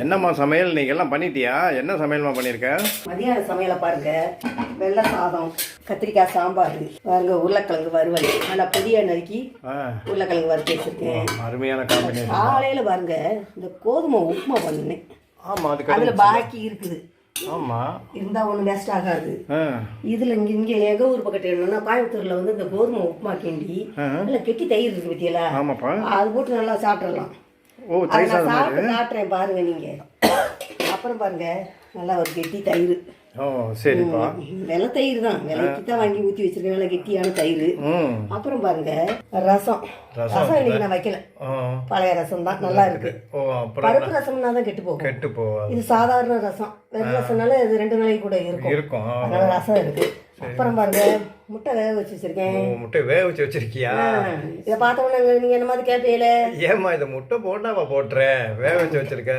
என்னம்மா சமையல் நீங்க எல்லாம் பண்ணிட்டியா? என்ன சமையல்மா பண்ணிருக்க? மதியான சமையலை பாருங்க. வெள்ளை சாதம், கத்திரிக்காய் சாம்பார், பாருங்க உருளைக்கிழங்கு வறுவல், நல்லா பொடியா நறுக்கி உருளைக்கிழங்கு வறுத்து வச்சிருக்கேன். அருமையான காம்பினேஷன். காலையில பாருங்க இந்த கோதுமை உப்புமா பண்ணினேன். ஆமா, அதுல பாக்கி இருக்குது. ஆமா, இருந்தா ஒண்ணு வேஸ்ட் ஆகாது. இதுல இங்க எங்க ஊர் பக்கத்து என்னன்னா கோயம்புத்தூர்ல வந்து இந்த கோதுமை உப்புமா கிண்டி இல்ல கெட்டி தயிர் இருக்கு பத்தியலா, அது போட்டு நல்லா சாப்பிடலாம். சாப்பிட்டு காட்டுறேன் பாருங்க நீங்க. அப்புறம் பாருங்க நல்லா ஒரு கெட்டி தயிர். சரிப்பா. வெள்ளை தயிர் தான், விலைக்கு தான் வாங்கி ஊற்றி வச்சிருக்கேன், நல்லா கெட்டியான தயிர். அப்புறம் பாருங்க ரசம். ரசம் இன்னைக்கு நான் வைக்கல, பழைய ரசம் தான், நல்லா இருக்கு. பருப்பு ரசம்னா தான் கெட்டு போகும். இது சாதாரண ரசம், வெள்ளை ரசம்னால இது 2 நாளைக்கு கூட இருக்கும். அதனால ரசம் இருக்கு. அப்புறம் பாருங்க முட்டை வேக வச்சு வச்சிருக்கேன். முட்டை வேக வச்சு வச்சிருக்கியா? இதை பார்த்தோம்னா நீங்க என்ன மாதிரி கேட்பீங்களே, ஏமா இதை முட்டை போட்டாவா போட்டுறேன், வேக வச்சு வச்சிருக்க.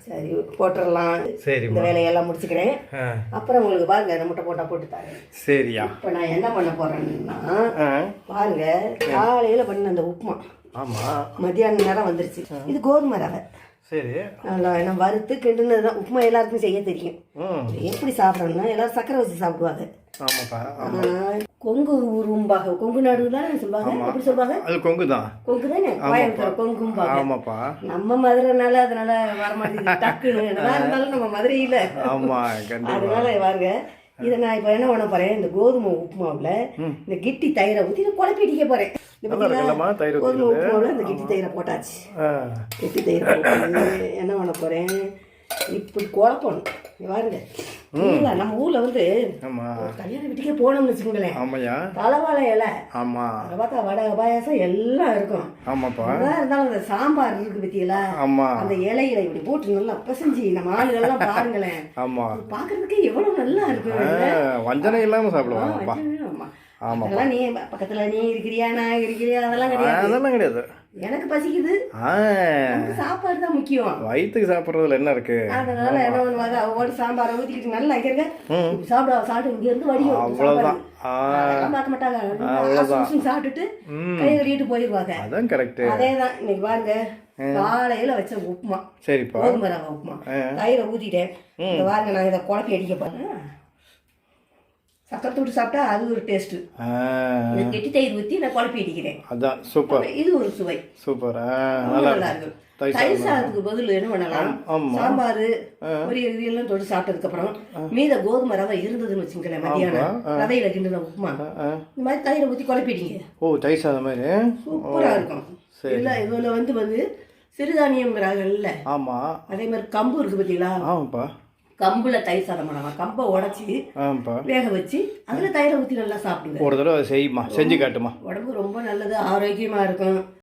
சரி போட்டுடலாம். சரி, இந்த வேலையெல்லாம் முடிச்சுக்கிறேன். அப்புறம் உங்களுக்கு பாருங்க இந்த முட்டை போட்டா போட்டு தரேன். சரியா? இப்போ நான் என்ன பண்ண போறேன்னா பாருங்க, காலையில பண்ண அந்த உப்புமா மத்தியான நேரம் வந்துருச்சு. இது கோதுமை ரவை. சரி, நல்லா என்ன வறுத்து கிண்டுனது தான். உப்புமா எல்லாருக்கும் செய்ய தெரியும். எப்படி சாப்பிடணும்னா எல்லாரும் சக்கரை வச்சு சாப்பிடுவாங்க. கொங்கு உரும்பாக, கொங்கு நாடு தான் சொல்லுவாங்க. எப்படி சொல்லுவாங்க? அது கொங்கு தான். கொங்கு தானே, கோயம்புத்தூர் கொங்கும்பாங்க. நம்ம மதுரைனால அதனால வர மாட்டேங்குது டக்குன்னு. இருந்தாலும் நம்ம மதுரையில, அதனால பாருங்க இதை நான் இப்போ என்ன பண்ண போறேன், இந்த கோதுமை உப்புமாவில் இந்த கிட்டி தயிரை ஊற்றி குழப்பி அடிக்க போறேன். கோதுமை உப்புமாவில் இந்த கிட்டி தயிரை போட்டாச்சு. கிட்டி தயிரை என்ன பண்ண போறேன், இப்படி குழப்பணும். பாருங்க, நம்ம ஊர்ல வந்து கல்யாண வீட்டுக்கே போனோம்னு வச்சுக்கோங்களேன், தலைவாழை இலை, அதை பார்த்தா வடை பாயாசம் எல்லாம் இருக்கும். இருந்தாலும் அந்த சாம்பார் இருக்கு பத்தியலா, அந்த இலையில இப்படி போட்டு நல்லா பிசைஞ்சு நம்ம ஆளுகள்லாம் பாருங்களேன், பாக்குறதுக்கு எவ்வளவு நல்லா இருக்கு. வஞ்சனை இல்லாம சாப்பிடுவாங்க. அதெல்லாம் நீ பக்கத்துல நீ இருக்கிறியா நான் இருக்கிறியா அதெல்லாம் கிடையாது. எனக்கு பசிக்குது, சாப்பாடு தான் முக்கியம். வயிற்றுக்கு சாப்பிட்றதுல என்ன இருக்கு? அதனால என்ன பண்ணுவாங்க, அவங்க சாம்பாரை ஊற்றிக்கிட்டு நல்லா இங்க சாப்பிட்டு இங்க இருந்து வடியும். அவ்வளவுதான், பார்க்க மாட்டாங்க. சாப்பிட்டுட்டு கை கழுவிட்டு போயிடுவாங்க. அதான் கரெக்ட். அதேதான் இன்னைக்கு பாருங்க, காலையில வச்ச உப்புமா, கோதுமை ரவை உப்புமா, தயிரை ஊத்திட்டேன். பாருங்க நான் இதை குழப்பி அடிக்க போறேன். சக்கரை தூட்டு சாப்பிட்டா அது ஒரு டேஸ்ட். கெட்டி தயிர் ஊற்றி நான் குழப்பி அடிக்கிறேன். அதான் சூப்பர். இது ஒரு சுவை. சூப்பர், நல்லா இருக்கு. தயிர் சாதத்துக்கு பதில் என்ன பண்ணலாம், சாம்பார் பொரியல் இதெல்லாம் தொட்டு சாப்பிட்டதுக்கு அப்புறம் மீத கோதுமை ரவை இருந்ததுன்னு வச்சுங்களேன், மதியானம் ரவையில கிண்டுன உப்புமா இந்த மாதிரி தயிரை ஊற்றி குழப்பிடுங்க. தயிர் சாதம் மாதிரி சூப்பரா இருக்கும். இல்ல இதுல வந்து சிறுதானியம்ங்கிறாங்க இல்ல, அதே மாதிரி கம்பு இருக்கு பார்த்தீங்களா, கம்புல தயிர் சாதம் பண்ணலாம். கம்பை உடைச்சி வேக வச்சு அதுல தயிரை ஊற்றி நல்லா சாப்பிடுங்க. ஒரு தடவை செய்யுமா, செஞ்சு காட்டுமா. உடம்பு ரொம்ப நல்லது, ஆரோக்கியமா இருக்கும்.